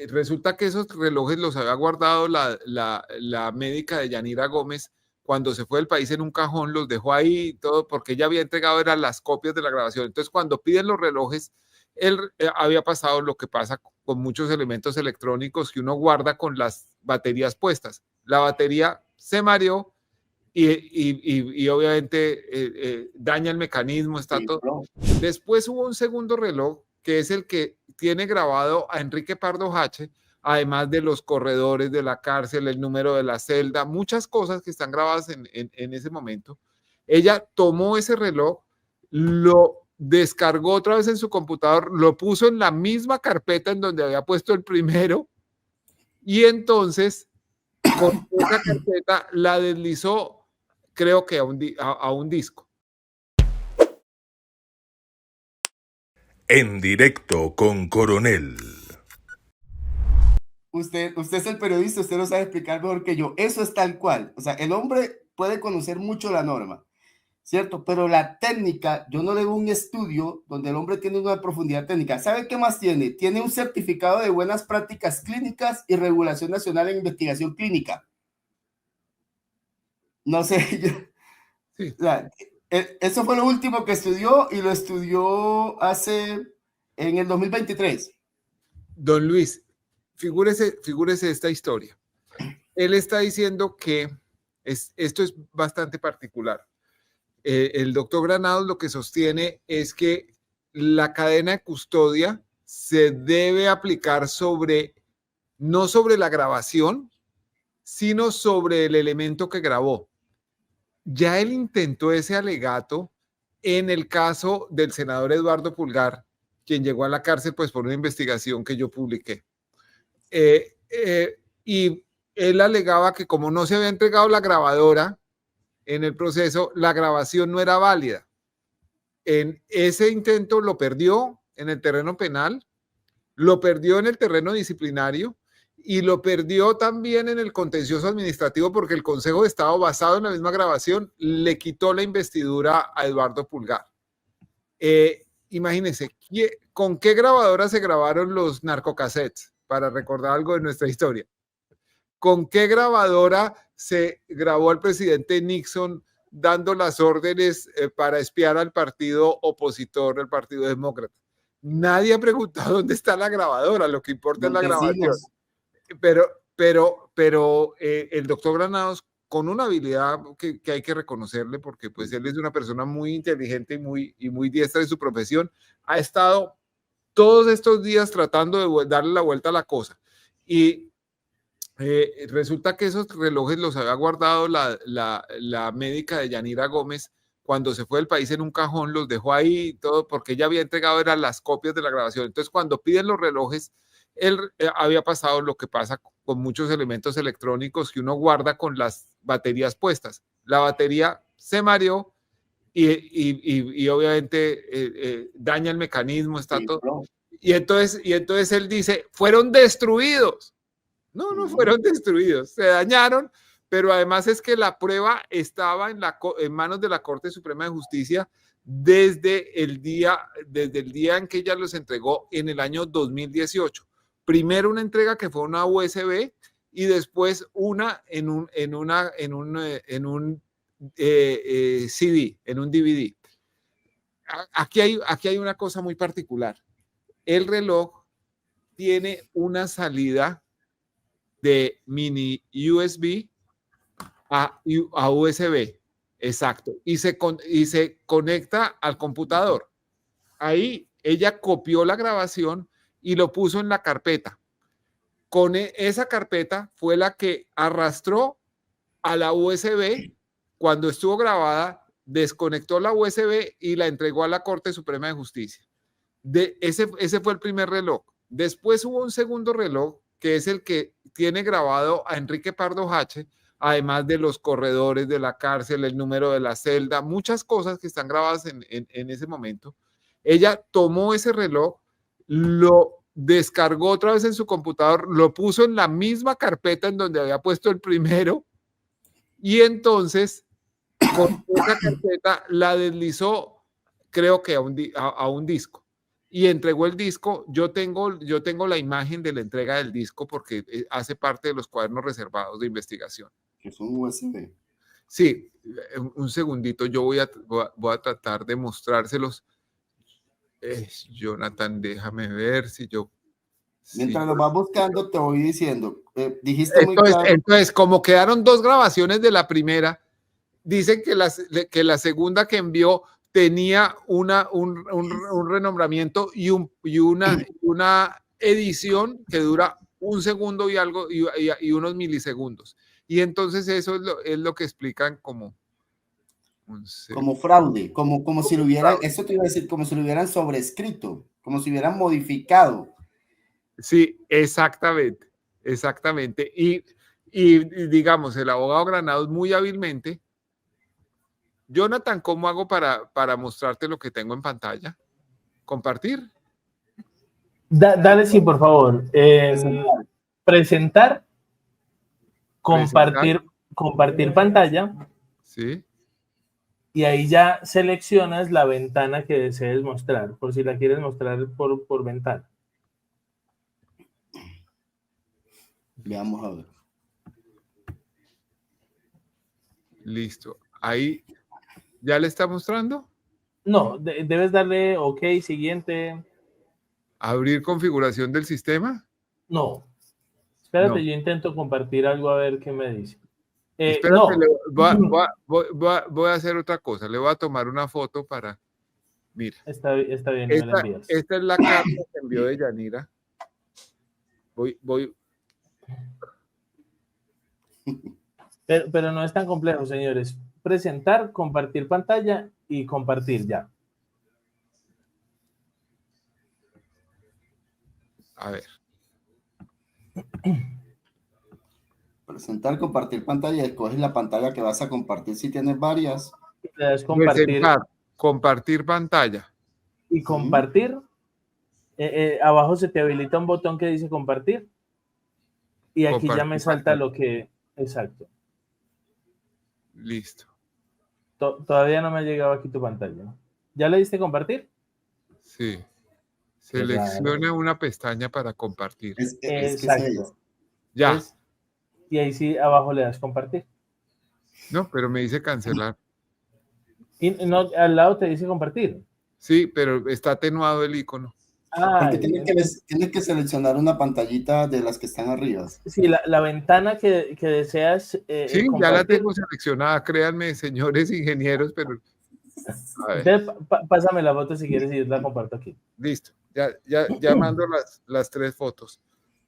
Resulta que esos relojes los había guardado la médica de Yanira Gómez cuando se fue del país en un cajón, los dejó ahí y todo, porque ella había entregado eran las copias de la grabación. Entonces, cuando piden los relojes, él había pasado lo que pasa con muchos elementos electrónicos que uno guarda con las baterías puestas. La batería se mareó y obviamente daña el mecanismo, está todo. Después hubo un segundo reloj que es el que tiene grabado a Enrique Pardo Hache, además de los corredores de la cárcel, el número de la celda, muchas cosas que están grabadas en ese momento. Ella tomó ese reloj, lo descargó otra vez en su computador, lo puso en la misma carpeta en donde había puesto el primero y entonces con esa carpeta la deslizó, creo que a un disco. En directo con Coronel. Usted es el periodista, usted lo sabe explicar mejor que yo. Eso es tal cual. O sea, el hombre puede conocer mucho la norma, ¿cierto? Pero la técnica, yo no le veo un estudio donde el hombre tiene una profundidad técnica. ¿Sabe qué más tiene? Tiene un certificado de buenas prácticas clínicas y regulación nacional en investigación clínica. No sé, Sí. Eso fue lo último que estudió y lo estudió en el 2023. Don Luis, figúrese esta historia. Él está diciendo que esto es bastante particular. El doctor Granados lo que sostiene es que la cadena de custodia se debe aplicar no sobre la grabación, sino sobre el elemento que grabó. Ya él intentó ese alegato en el caso del senador Eduardo Pulgar, quien llegó a la cárcel pues por una investigación que yo publiqué. Y él alegaba que como no se había entregado la grabadora en el proceso, la grabación no era válida. En ese intento lo perdió en el terreno penal, lo perdió en el terreno disciplinario y lo perdió también en el contencioso administrativo porque el Consejo de Estado, basado en la misma grabación, le quitó la investidura a Eduardo Pulgar. Imagínense, ¿con qué grabadora se grabaron los narcocassettes? Para recordar algo de nuestra historia. ¿Con qué grabadora se grabó al presidente Nixon dando las órdenes para espiar al partido opositor, el Partido Demócrata? Nadie ha preguntado dónde está la grabadora, lo que importa es la grabación. Pero el doctor Granados, con una habilidad que hay que reconocerle, porque pues él es una persona muy inteligente y muy diestra en su profesión, ha estado todos estos días tratando de darle la vuelta a la cosa. Y resulta que esos relojes los había guardado la médica de Yanira Gómez cuando se fue del país en un cajón, los dejó ahí y todo, porque ella había entregado eran las copias de la grabación. Entonces, cuando piden los relojes, él había pasado lo que pasa con muchos elementos electrónicos que uno guarda con las baterías puestas. La batería se mareó y obviamente daña el mecanismo, está todo. Y entonces él dice, fueron destruidos. No fueron destruidos, se dañaron, pero además es que la prueba estaba en manos de la Corte Suprema de Justicia desde el día en que ella los entregó en el año 2018. Primero una entrega que fue una USB y después una en un CD, en un DVD. Aquí hay una cosa muy particular. El reloj tiene una salida de mini USB a USB, exacto, y se conecta al computador. Ahí ella copió la grabación y lo puso en la carpeta. Con esa carpeta fue la que arrastró a la USB cuando estuvo grabada, desconectó la USB y la entregó a la Corte Suprema de Justicia. Ese fue el primer reloj. Después hubo un segundo reloj que es el que tiene grabado a Enrique Pardo Hache, además de los corredores de la cárcel, el número de la celda, muchas cosas que están grabadas en ese momento. Ella tomó ese reloj, lo descargó otra vez en su computador, lo puso en la misma carpeta en donde había puesto el primero y entonces con esa carpeta la deslizó, creo que a un disco. y entregó el disco. Yo tengo la imagen de la entrega del disco porque hace parte de los cuadernos reservados de investigación. Que son USB. Sí, un segundito, yo voy a tratar de mostrárselos. Jonathan, déjame ver si yo... Mientras lo vas buscando, te voy diciendo. Dijiste muy claro. Entonces, como quedaron 2 grabaciones de la primera, dicen que la segunda que envió tenía un renombramiento y una edición que dura 1 segundo y algo y unos milisegundos. Y entonces eso es lo que explican como fraude, como si lo hubieran, eso te iba a decir, como si lo hubieran sobrescrito, como si hubieran modificado. Sí, exactamente. Y digamos, el abogado Granados muy hábilmente. Jonathan, ¿cómo hago para mostrarte lo que tengo en pantalla? ¿Compartir? Dale, sí, por favor. Presentar, compartir pantalla. Sí. Y ahí ya seleccionas la ventana que desees mostrar, por si la quieres mostrar por ventana. Veamos a ver. Listo. Ahí, ¿ya le está mostrando? No, debes darle OK, siguiente. ¿Abrir configuración del sistema? No. Espérate, No. yo intento compartir algo a ver qué me dice. Espérate, no. voy a hacer otra cosa. Le voy a tomar una foto para... Mira. Está bien, me la envías. Esta es la carta que envió de Yanira. Voy. Pero no es tan complejo, señores. Presentar, compartir pantalla y compartir ya. A ver. Presentar, compartir pantalla, escoges la pantalla que vas a compartir si tienes varias. Le das compartir. Presentar, compartir pantalla. Y compartir. Abajo se te habilita un botón que dice compartir. Y aquí compartir ya me salta pantalla. Lo que... Exacto. Listo. Todavía no me ha llegado aquí tu pantalla. ¿Ya le diste compartir? Sí. Seleccione una pestaña para compartir. Exacto. Ya. Y ahí sí, abajo le das compartir. No, pero me dice cancelar. Y no, al lado te dice compartir. Sí, pero está atenuado el icono. Porque tienes que seleccionar una pantallita de las que están arriba. Sí, la ventana que deseas sí, compartir. Ya la tengo seleccionada, créanme, señores ingenieros, pero... Entonces, pásame la foto si quieres y yo la comparto aquí. Listo, ya mando las 3 fotos.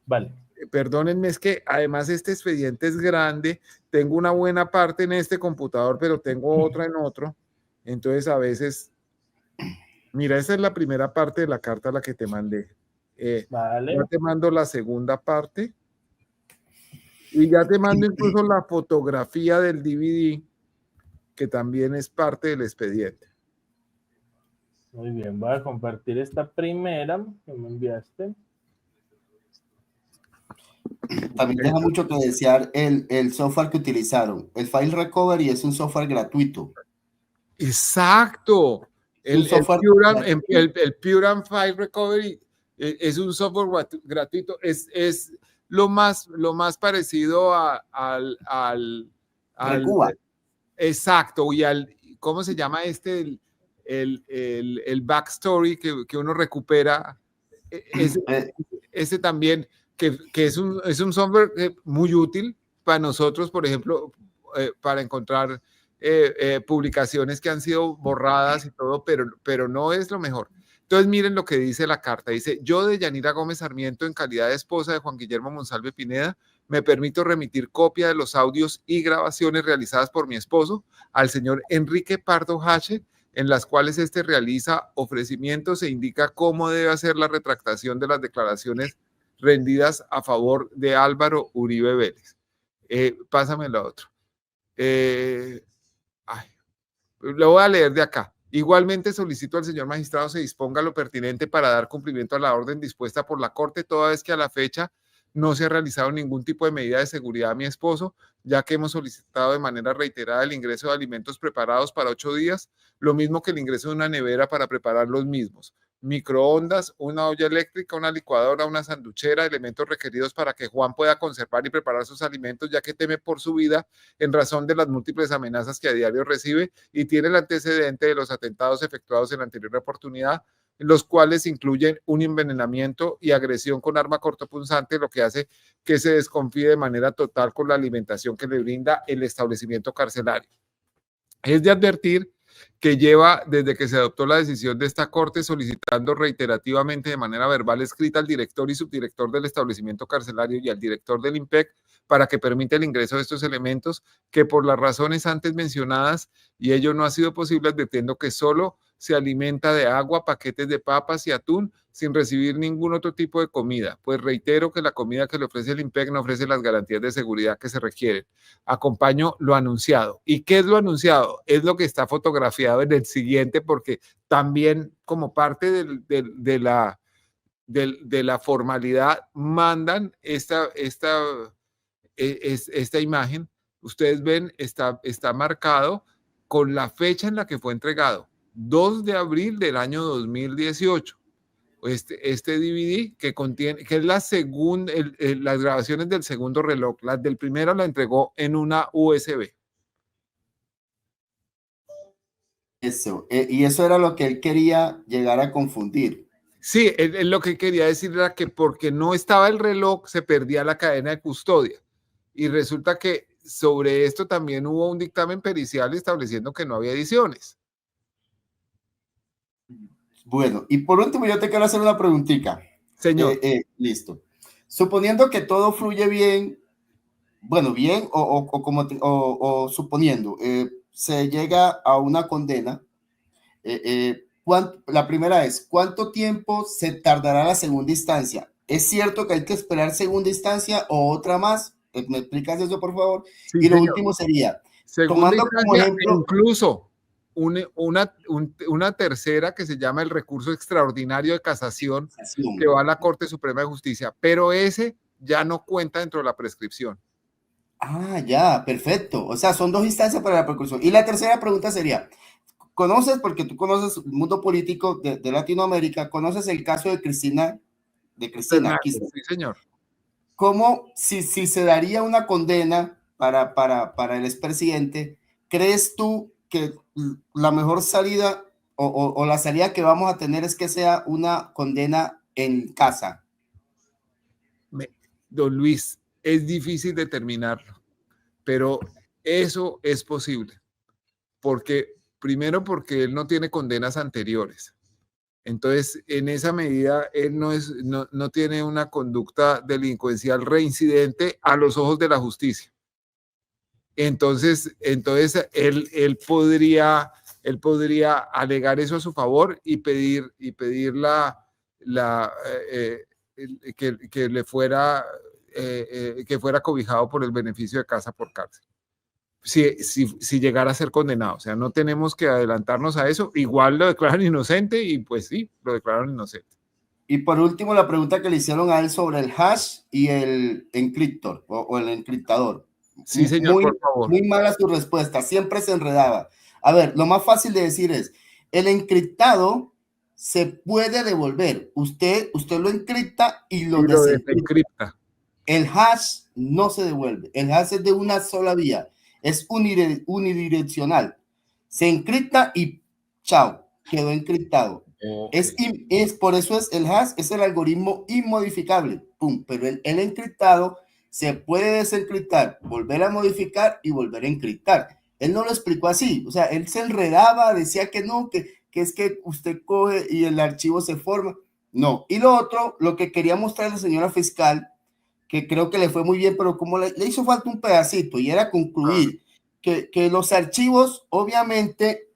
Vale. Perdónenme, es que además este expediente es grande, tengo una buena parte en este computador, pero tengo otra en otro, entonces a veces... Mira, esa es la primera parte de la carta a la que te mandé. Vale. Ya te mando la segunda parte y ya te mando incluso la fotografía del DVD, que también es parte del expediente. Muy bien, voy a compartir esta primera que me enviaste. También deja mucho que desear el software que utilizaron. El File Recovery es un software gratuito. Exacto. El Puran File Recovery es un software gratuito. Es lo más parecido al Cuba. Exacto. Y ¿cómo se llama este? El backstory que uno recupera. Ese también, que es un software muy útil para nosotros, por ejemplo, para encontrar publicaciones que han sido borradas y todo, pero no es lo mejor. Entonces miren lo que dice la carta. Dice: yo, de Yanira Gómez Sarmiento, en calidad de esposa de Juan Guillermo Monsalve Pineda, me permito remitir copia de los audios y grabaciones realizadas por mi esposo al señor Enrique Pardo Hache, en las cuales este realiza ofrecimientos e indica cómo debe hacer la retractación de las declaraciones rendidas a favor de Álvaro Uribe Vélez. Pásame lo otro. Lo voy a leer de acá. Igualmente solicito al señor magistrado se disponga lo pertinente para dar cumplimiento a la orden dispuesta por la Corte, toda vez que a la fecha no se ha realizado ningún tipo de medida de seguridad a mi esposo, ya que hemos solicitado de manera reiterada el ingreso de alimentos preparados para 8 días, lo mismo que el ingreso de una nevera para preparar los mismos. microondas, una olla eléctrica, una licuadora, una sanduchera, elementos requeridos para que Juan pueda conservar y preparar sus alimentos, ya que teme por su vida en razón de las múltiples amenazas que a diario recibe y tiene el antecedente de los atentados efectuados en la anterior oportunidad, los cuales incluyen un envenenamiento y agresión con arma cortopunzante, lo que hace que se desconfíe de manera total con la alimentación que le brinda el establecimiento carcelario. Es de advertir que lleva desde que se adoptó la decisión de esta Corte solicitando reiterativamente de manera verbal escrita al director y subdirector del establecimiento carcelario y al director del IMPEC para que permita el ingreso de estos elementos que por las razones antes mencionadas y ello no ha sido posible, advirtiendo que solo se alimenta de agua, paquetes de papas y atún sin recibir ningún otro tipo de comida, pues reitero que la comida que le ofrece el IMPEC no ofrece las garantías de seguridad que se requieren. Acompaño lo anunciado. ¿Y qué es lo anunciado? Es lo que está fotografiado en el siguiente, porque también como parte de la formalidad mandan esta imagen. Ustedes ven, está marcado con la fecha en la que fue entregado, 2 de abril del año 2018. Este DVD que contiene, que es la segunda, las grabaciones del segundo reloj, las del primero la entregó en una USB. Eso, y eso era lo que él quería llegar a confundir. Sí, él lo que quería decir era que porque no estaba el reloj se perdía la cadena de custodia. Y resulta que sobre esto también hubo un dictamen pericial estableciendo que no había ediciones. Bueno, y por último yo te quiero hacer una preguntita. Señor. Listo. Suponiendo que todo fluye bien, bueno, bien o suponiendo, se llega a una condena, la primera es, ¿cuánto tiempo se tardará la segunda instancia? ¿Es cierto que hay que esperar segunda instancia o otra más? ¿Me explicas eso, por favor? Sí, y lo señor. último sería, segunda tomando como ejemplo, incluso una tercera que se llama el recurso extraordinario de casación, que va a la Corte Suprema de Justicia, pero ese ya no cuenta dentro de la prescripción. Ah, ya, perfecto. O sea, son 2 instancias para la prescripción. Y la tercera pregunta sería, ¿conoces, porque tú conoces el mundo político de Latinoamérica, conoces el caso de Cristina? Sí, señor. ¿Cómo, si se daría una condena para el expresidente, crees tú que la mejor salida o la salida que vamos a tener es que sea una condena en casa? Don Luis, es difícil determinarlo, pero eso es posible. Primero porque él no tiene condenas anteriores. Entonces, en esa medida, él no tiene una conducta delincuencial reincidente a los ojos de la justicia. Entonces él podría alegar eso a su favor y pedir que le fuera que fuera cobijado por el beneficio de casa por cárcel. Si llegara a ser condenado, o sea, no tenemos que adelantarnos a eso. Igual lo declaran inocente y pues sí, lo declararon inocente. Y por último, la pregunta que le hicieron a él sobre el hash y el encriptor o el encriptador. Sí, señor, por favor. Muy mala su respuesta, siempre se enredaba. A ver, lo más fácil de decir es, el encriptado se puede devolver. Usted lo encripta y lo desencripta. El hash no se devuelve. El hash es de una sola vía. Es unidireccional. Se encripta y chao, quedó encriptado. Okay. Por eso es el hash, es el algoritmo inmodificable. Pum, pero el encriptado se puede desencriptar, volver a modificar y volver a encriptar. Él no lo explicó así, o sea, él se enredaba, decía que no, que es que usted coge y el archivo se forma. No. Y lo otro, lo que quería mostrar la señora fiscal, que creo que le fue muy bien, pero como le hizo falta un pedacito, y era concluir que los archivos, obviamente,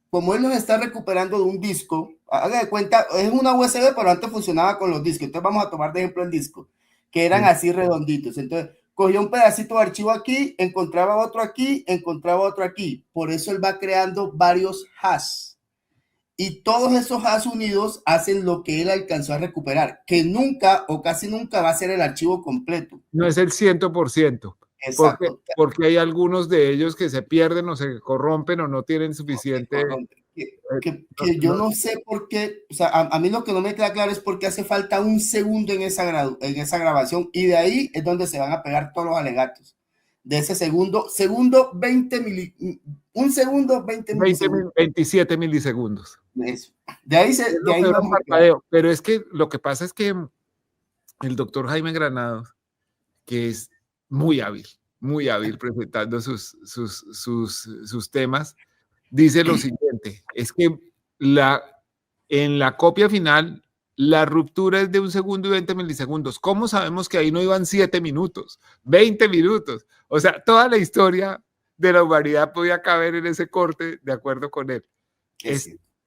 como él los está recuperando de un disco, haga de cuenta, es una USB, pero antes funcionaba con los discos. Entonces vamos a tomar de ejemplo el disco, que eran así redonditos. Entonces cogía un pedacito de archivo aquí, encontraba otro aquí, encontraba otro aquí. Por eso él va creando varios hashes. Y todos esos hashes unidos hacen lo que él alcanzó a recuperar, que nunca o casi nunca va a ser el archivo completo. No es el 100%. Exacto. Porque hay algunos de ellos que se pierden o se corrompen o no tienen suficiente. que yo no sé por qué, o sea, a mí lo que no me queda claro es por qué hace falta un segundo en esa grabación, y de ahí es donde se van a pegar todos los alegatos. De ese segundo 20 un segundo, 20 milisegundos. 27 milisegundos. Eso. De ahí vamos a parpadeo. Pero es que lo que pasa es que el doctor Jaime Granados, que es muy hábil presentando sus temas, dice lo siguiente, es que en la copia final la ruptura es de 1 segundo y 20 milisegundos. ¿Cómo sabemos que ahí no iban 7 minutos, 20 minutos? O sea, toda la historia de la humanidad podía caber en ese corte, de acuerdo con él.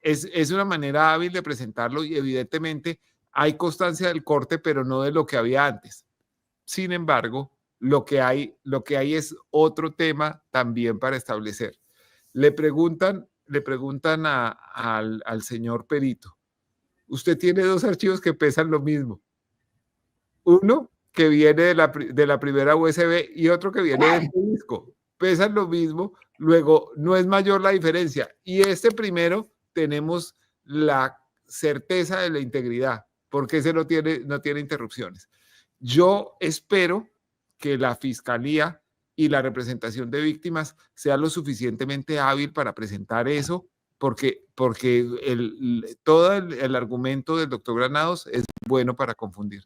Es una manera hábil de presentarlo y evidentemente hay constancia del corte, pero no de lo que había antes. Sin embargo, lo que hay es otro tema también para establecer. Le preguntan al señor perito, usted tiene 2 archivos que pesan lo mismo. Uno que viene de la primera USB y otro que viene de este disco. Pesan lo mismo, luego no es mayor la diferencia. Y este primero tenemos la certeza de la integridad, porque ese no tiene interrupciones. Yo espero que la fiscalía y la representación de víctimas sea lo suficientemente hábil para presentar eso, porque todo el argumento del doctor Granados es bueno para confundir.